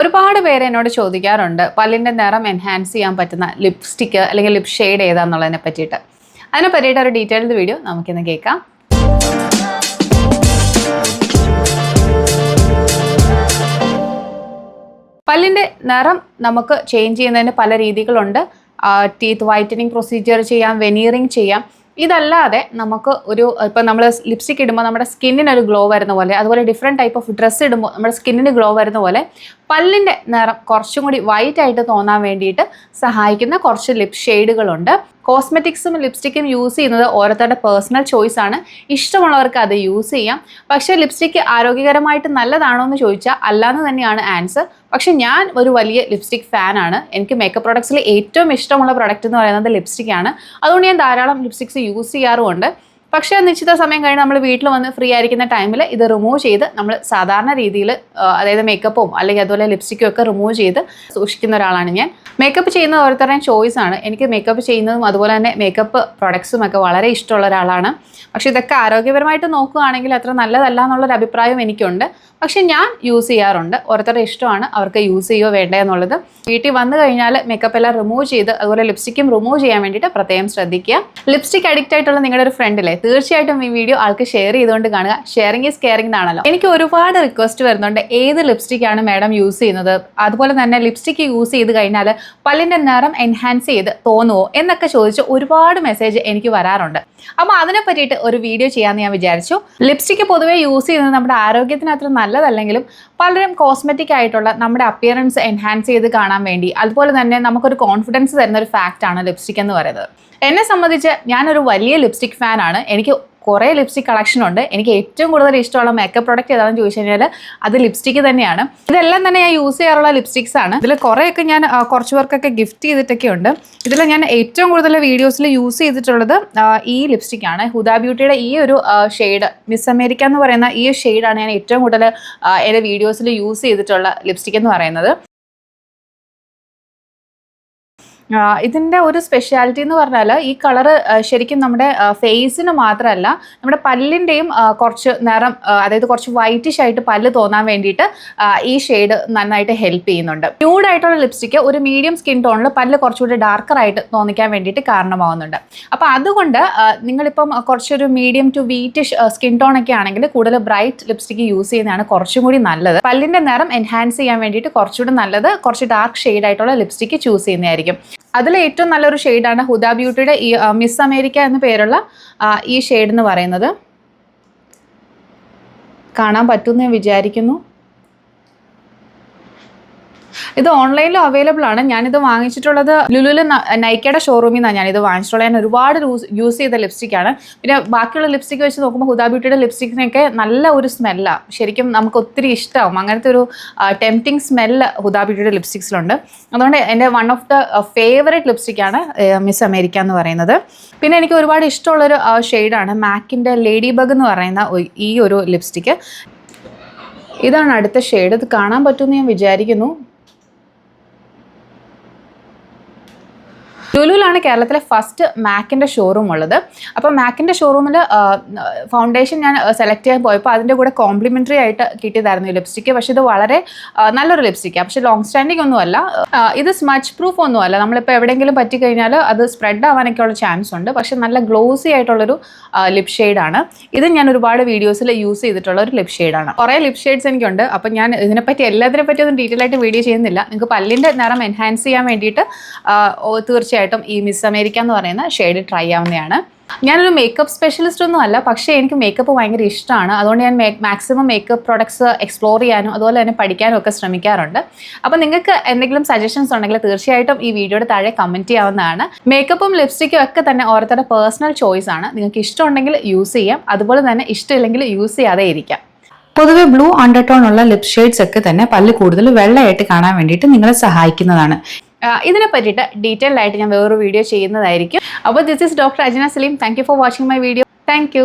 ഒരുപാട് പേര് എന്നോട് ചോദിക്കാറുണ്ട് പല്ലിൻ്റെ നിറം എൻഹാൻസ് ചെയ്യാൻ പറ്റുന്ന ലിപ്സ്റ്റിക്ക് അല്ലെങ്കിൽ ലിപ് ഷെയ്ഡ് ഏതാന്നുള്ളതിനെ പറ്റിയിട്ട്. അതിനെ പറ്റിയിട്ട് ഒരു ഡീറ്റെയിൽഡ് വീഡിയോ നമുക്കിന്ന് കേൾക്കാം. പല്ലിൻ്റെ നിറം നമുക്ക് ചേഞ്ച് ചെയ്യുന്നതിന് പല രീതികളുണ്ട്. ടീത്ത് വൈറ്റനിങ് പ്രൊസീജിയർ ചെയ്യാം, വെനീറിങ് ചെയ്യാം. ഇതല്ലാതെ നമുക്ക് ഇപ്പം നമ്മൾ ലിപ്സ്റ്റിക് ഇടുമ്പോൾ നമ്മുടെ സ്കിന്നിനൊരു ഗ്ലോ വരുന്ന പോലെ, അതുപോലെ ഡിഫറെൻറ്റ് ടൈപ്പ് ഓഫ് ഡ്രസ്സ് ഇടുമ്പോൾ നമ്മുടെ സ്കിന്നിന് ഗ്ലോ വരുന്ന പോലെ പല്ലിൻ്റെ നിറം കുറച്ചും കൂടി വൈറ്റ് ആയിട്ട് തോന്നാൻ വേണ്ടിയിട്ട് സഹായിക്കുന്ന കുറച്ച് ലിപ് ഷെയ്ഡുകളുണ്ട്. കോസ്മെറ്റിക്സും ലിപ്സ്റ്റിക്കും യൂസ് ചെയ്യുന്നത് ഓരോരുത്തരുടെ പേഴ്സണൽ ചോയ്സ് ആണ്. ഇഷ്ടമുള്ളവർക്ക് അത് യൂസ് ചെയ്യാം. പക്ഷേ ലിപ്സ്റ്റിക്ക് ആരോഗ്യകരമായിട്ട് നല്ലതാണോ എന്ന് ചോദിച്ചാൽ അല്ലാന്ന് തന്നെയാണ് ആൻസർ. പക്ഷേ ഞാൻ ഒരു വലിയ ലിപ്സ്റ്റിക് ഫാനാണ്. എനിക്ക് മേക്കപ്പ് പ്രോഡക്ട്സിൽ ഏറ്റവും ഇഷ്ടമുള്ള പ്രോഡക്റ്റ് എന്ന് പറയുന്നത് ലിപ്സ്റ്റിക്കാണ്. അതുകൊണ്ട് ഞാൻ ധാരാളം ലിപ്സ്റ്റിക്സ് യൂസ് ചെയ്യാറുമുണ്ട്. പക്ഷേ നിശ്ചിത സമയം കഴിഞ്ഞ് നമ്മൾ വീട്ടിൽ വന്ന് ഫ്രീ ആയിരിക്കുന്ന ടൈമിൽ ഇത് റിമൂവ് ചെയ്ത് നമ്മൾ സാധാരണ രീതിയിൽ, അതായത് മേക്കപ്പും അല്ലെങ്കിൽ അതുപോലെ ലിപ്സ്റ്റിക്കും ഒക്കെ റിമൂവ് ചെയ്ത് സൂക്ഷിക്കുന്ന ഒരാളാണ് ഞാൻ. മേക്കപ്പ് ചെയ്യുന്ന ഓരോരുത്തരുടെയും ചോയ്സ് ആണ്. എനിക്ക് മേക്കപ്പ് ചെയ്യുന്നതും അതുപോലെ തന്നെ മേക്കപ്പ് പ്രൊഡക്ട്സും ഒക്കെ വളരെ ഇഷ്ടമുള്ള ഒരാളാണ്. പക്ഷേ ഇതൊക്കെ ആരോഗ്യപരമായിട്ട് നോക്കുകയാണെങ്കിൽ അത്ര നല്ലതല്ല എന്നുള്ളൊരു അഭിപ്രായം എനിക്കുണ്ട്. പക്ഷേ ഞാൻ യൂസ് ചെയ്യാറുണ്ട്. ഓരോരുത്തരുടെ ഇഷ്ടമാണ് അവർക്ക് യൂസ് ചെയ്യുകയോ വേണ്ടേ എന്നുള്ളത്. വീട്ടിൽ വന്നു കഴിഞ്ഞാൽ മേക്കപ്പ് എല്ലാം റിമൂവ് ചെയ്ത് അതുപോലെ ലിപ്സ്റ്റിക്കും റിമൂവ് ചെയ്യാൻ വേണ്ടിയിട്ട് പ്രത്യേകം ശ്രദ്ധിക്കുക. ലിപ്സ്റ്റിക് അഡിക്റ്റ് ആയിട്ടുള്ള നിങ്ങളുടെ ഒരു ഫ്രണ്ടിലെ തീർച്ചയായിട്ടും ഈ വീഡിയോ ആൾക്ക് ഷെയർ ചെയ്തുകൊണ്ട് കാണുക. ഷെയറിംഗ് ഈസ് കെയറിംഗ് എന്നാണല്ലോ. എനിക്ക് ഒരുപാട് റിക്വസ്റ്റ് വരുന്നുണ്ട്, ഏത് ലിപ്സ്റ്റിക്കാണ് മാഡം യൂസ് ചെയ്യുന്നത്, അതുപോലെ തന്നെ ലിപ്സ്റ്റിക്ക് യൂസ് ചെയ്ത് കഴിഞ്ഞാൽ പല്ലിൻ്റെ നിറം എൻഹാൻസ് ചെയ്ത് തോന്നുമോ എന്നൊക്കെ ചോദിച്ച് ഒരുപാട് മെസ്സേജ് എനിക്ക് വരാറുണ്ട്. അപ്പോൾ അതിനെ പറ്റിയിട്ട് ഒരു വീഡിയോ ചെയ്യാമെന്ന് ഞാൻ വിചാരിച്ചു. ലിപ്സ്റ്റിക്ക് പൊതുവേ യൂസ് ചെയ്യുന്നത് നമ്മുടെ ആരോഗ്യത്തിന് അത്ര നല്ലതല്ലെങ്കിലും പലരും കോസ്മെറ്റിക് ആയിട്ടുള്ള നമ്മുടെ അപ്പിയറൻസ് എൻഹാൻസ് ചെയ്ത് കാണാൻ വേണ്ടി, അതുപോലെ തന്നെ നമുക്കൊരു കോൺഫിഡൻസ് തരുന്ന ഒരു ഫാക്റ്റാണ് ലിപ്സ്റ്റിക് എന്ന് പറയുന്നത്. എന്നെ സംബന്ധിച്ച് ഞാനൊരു വലിയ ലിപ്സ്റ്റിക് ഫാനാണ്. എനിക്ക് കുറേ ലിപ്സ്റ്റിക് കളക്ഷൻ ഉണ്ട്. എനിക്ക് ഏറ്റവും കൂടുതൽ ഇഷ്ടമുള്ള മേക്കപ്പ് പ്രോഡക്റ്റ് ഏതാണെന്ന് ചോദിച്ചു കഴിഞ്ഞാൽ അത് ലിപ്സ്റ്റിക്ക് തന്നെയാണ്. ഇതെല്ലാം തന്നെ ഞാൻ യൂസ് ചെയ്യാറുള്ള ലിപ്സ്റ്റിക്സ് ആണ്. ഇതിൽ കുറേയൊക്കെ ഞാൻ കുറച്ച് പേർക്കൊക്കെ ഗിഫ്റ്റ് ചെയ്തിട്ടൊക്കെ ഉണ്ട്. ഇതിൽ ഞാൻ ഏറ്റവും കൂടുതൽ വീഡിയോസിൽ യൂസ് ചെയ്തിട്ടുള്ളത് ഈ ലിപ്സ്റ്റിക്കാണ്. ഹുദ ബ്യൂട്ടിയുടെ ഈ ഒരു ഷെയ്ഡ്, മിസ് അമേരിക്ക എന്ന് പറയുന്ന ഈ ഷെയ്ഡാണ് ഞാൻ ഏറ്റവും കൂടുതൽ എൻ്റെ വീഡിയോസിൽ യൂസ് ചെയ്തിട്ടുള്ള ലിപ്സ്റ്റിക് എന്ന് പറയുന്നത്. ഇതിൻ്റെ ഒരു സ്പെഷ്യാലിറ്റി എന്ന് പറഞ്ഞാൽ ഈ കളറ് ശരിക്കും നമ്മുടെ ഫേസിന് മാത്രമല്ല നമ്മുടെ പല്ലിൻ്റെയും കുറച്ച് നിറം, അതായത് കുറച്ച് വൈറ്റിഷ് ആയിട്ട് പല്ല് തോന്നാൻ വേണ്ടിയിട്ട് ഈ ഷെയ്ഡ് നന്നായിട്ട് ഹെൽപ്പ് ചെയ്യുന്നുണ്ട്. ന്യൂഡായിട്ടുള്ള ലിപ്സ്റ്റിക്ക് ഒരു മീഡിയം സ്കിൻ ടോണിൽ പല്ല് കുറച്ചുകൂടി ഡാർക്കറായിട്ട് തോന്നിക്കാൻ വേണ്ടിയിട്ട് കാരണമാവുന്നുണ്ട്. അപ്പോൾ അതുകൊണ്ട് നിങ്ങളിപ്പം കുറച്ചൊരു മീഡിയം ടു വീറ്റിഷ് സ്കിൻ ടോണൊക്കെ ആണെങ്കിൽ കൂടുതൽ ബ്രൈറ്റ് ലിപ്സ്റ്റിക്ക് യൂസ് ചെയ്യുന്നതാണ് കുറച്ചും കൂടി നല്ലത്. പല്ലിൻ്റെ നിറം എൻഹാൻസ് ചെയ്യാൻ വേണ്ടിയിട്ട് കുറച്ചുകൂടി നല്ലത് കുറച്ച് ഡാർക്ക് ഷെയ്ഡായിട്ടുള്ള ലിപ്സ്റ്റിക്ക് ചൂസ് ചെയ്യുന്നതായിരിക്കും. അതിൽ ഏറ്റവും നല്ലൊരു ഷെയ്ഡാണ് ഹുദ ബ്യൂട്ടിയുടെ ഈ മിസ് അമേരിക്ക എന്ന് പേരുള്ള ഈ ഷെയ്ഡ് എന്ന് പറയുന്നത്. കാണാൻ പറ്റുമെന്ന് ഞാൻ വിചാരിക്കുന്നു. ഇത് ഓൺലൈനിലും അവൈലബിൾ ആണ്. ഞാനിത് വാങ്ങിച്ചിട്ടുള്ളത് ലുലുവിൽ നൈക്കയുടെ ഷോറൂമിൽ നിന്നാണ് ഞാനിത് വാങ്ങിച്ചിട്ടുള്ളത്. ഞാൻ ഒരുപാട് യൂസ് ചെയ്ത ലിപ്സ്റ്റിക്കാണ്. പിന്നെ ബാക്കിയുള്ള ലിപ്സ്റ്റിക്ക് വെച്ച് നോക്കുമ്പോൾ ഹുദ ബ്യൂട്ടിയുടെ ലിപ്സ്റ്റിക്കിനൊക്കെ നല്ല ഒരു സ്മെല്ലാണ്. ശരിക്കും നമുക്ക് ഒത്തിരി ഇഷ്ടമാവും. അങ്ങനത്തെ ഒരു ടെംപ്റ്റിംഗ് സ്മെല്ല് ഹുദ ബ്യൂട്ടിയുടെ ലിപ്സ്റ്റിക്സിലുണ്ട്. അതുകൊണ്ട് എൻ്റെ വൺ ഓഫ് ദ ഫേവറേറ്റ് ലിപ്സ്റ്റിക്കാണ് മിസ് അമേരിക്ക എന്ന് പറയുന്നത്. പിന്നെ എനിക്ക് ഒരുപാട് ഇഷ്ടമുള്ളൊരു ഷെയ്ഡാണ് മാക്കിൻ്റെ ലേഡി ബഗ് എന്ന് പറയുന്ന ഈ ഒരു ലിപ്സ്റ്റിക്ക്. ഇതാണ് അടുത്ത ഷെയ്ഡ്. ഇത് കാണാൻ പറ്റുമെന്ന് ഞാൻ വിചാരിക്കുന്നു. ലുലുവിലാണ് കേരളത്തിലെ ഫസ്റ്റ് മാക്കിൻ്റെ ഷോറൂം ഉള്ളത്. അപ്പോൾ മാക്കിൻ്റെ ഷോറൂമിൽ ഫൗണ്ടേഷൻ ഞാൻ സെലക്ട് ചെയ്യാൻ പോയപ്പോൾ അതിൻ്റെ കൂടെ കോംപ്ലിമെൻ്ററി ആയിട്ട് കിട്ടിയതായിരുന്നു ഈ ലിപ്സ്റ്റിക്ക്. പക്ഷേ ഇത് വളരെ നല്ലൊരു ലിപ്സ്റ്റിക്കാണ്. പക്ഷേ ലോങ് സ്റ്റാൻഡിങ് ഒന്നുമല്ല. ഇത് സ്മച്ച് പ്രൂഫ് ഒന്നുമല്ല. നമ്മളിപ്പോൾ എവിടെയെങ്കിലും പറ്റിക്കഴിഞ്ഞാൽ അത് സ്പ്രെഡ് ആവാനൊക്കെ ഉള്ള ചാൻസ് ഉണ്ട്. പക്ഷേ നല്ല ഗ്ലോസി ആയിട്ടുള്ളൊരു ലിപ് ഷെയ്ഡാണ്. ഇത് ഞാൻ ഒരുപാട് വീഡിയോസിൽ യൂസ് ചെയ്തിട്ടുള്ള ഒരു ലിപ് ഷെയ്ഡാണ്. കുറേ ലിപ് ഷെയ്ഡ്സ് എനിക്കുണ്ട്. അപ്പോൾ ഞാൻ ഇതിനെപ്പറ്റി എല്ലാത്തിനെ പറ്റി ഒന്നും ഡീറ്റെയിൽ ആയിട്ട് വീഡിയോ ചെയ്യുന്നില്ല. നിങ്ങൾക്ക് പല്ലിൻ്റെ നിറം എൻഹാൻസ് ചെയ്യാൻ വേണ്ടിയിട്ട് തീർച്ചയായിട്ടും ഈ മിസ് അമേരിക്ക എന്ന് പറയുന്ന ഷെയ്ഡ് ട്രൈ ആവുന്നതാണ്. ഞാനൊരു മേക്കപ്പ് സ്പെഷ്യലിസ്റ്റ് ഒന്നും അല്ല, പക്ഷേ എനിക്ക് മേക്കപ്പ് ഭയങ്കര ഇഷ്ടമാണ്. അതുകൊണ്ട് ഞാൻ മാക്സിമം മേക്കപ്പ് പ്രോഡക്ട്സ് എക്സ്പ്ലോർ ചെയ്യാനും അതുപോലെ തന്നെ പഠിക്കാനും ഒക്കെ ശ്രമിക്കാറുണ്ട്. അപ്പോൾ നിങ്ങൾക്ക് എന്തെങ്കിലും സജഷൻസ് ഉണ്ടെങ്കിൽ തീർച്ചയായിട്ടും ഈ വീഡിയോയുടെ താഴെ കമൻറ്റ് ചെയ്യാവുന്നതാണ്. മേക്കപ്പും ലിപ്സ്റ്റിക്കും ഒക്കെ തന്നെ ഓരോരുത്തരുടെ പേഴ്സണൽ ചോയ്സ് ആണ്. നിങ്ങൾക്ക് ഇഷ്ടമുണ്ടെങ്കിൽ യൂസ് ചെയ്യാം, അതുപോലെ തന്നെ ഇഷ്ടമില്ലെങ്കിൽ യൂസ് ചെയ്യാതെ ഇരിക്കാം. പൊതുവെ ബ്ലൂ അണ്ടർടോൺ ഉള്ള ലിപ് ഷെയ്ഡ്സ് ഒക്കെ തന്നെ പല്ല് കൂടുതൽ വെള്ളയായിട്ട് കാണാൻ വേണ്ടിയിട്ട് നിങ്ങളെ സഹായിക്കുന്നതാണ്. ഇതിനെ പറ്റിയിട്ട് ഡീറ്റെയിൽ ആയിട്ട് ഞാൻ വേറൊരു വീഡിയോ ചെയ്യുന്നതായിരിക്കും. അപ്പോൾ this is doctor Ajna Saleem. Thank you for watching my video. Thank U.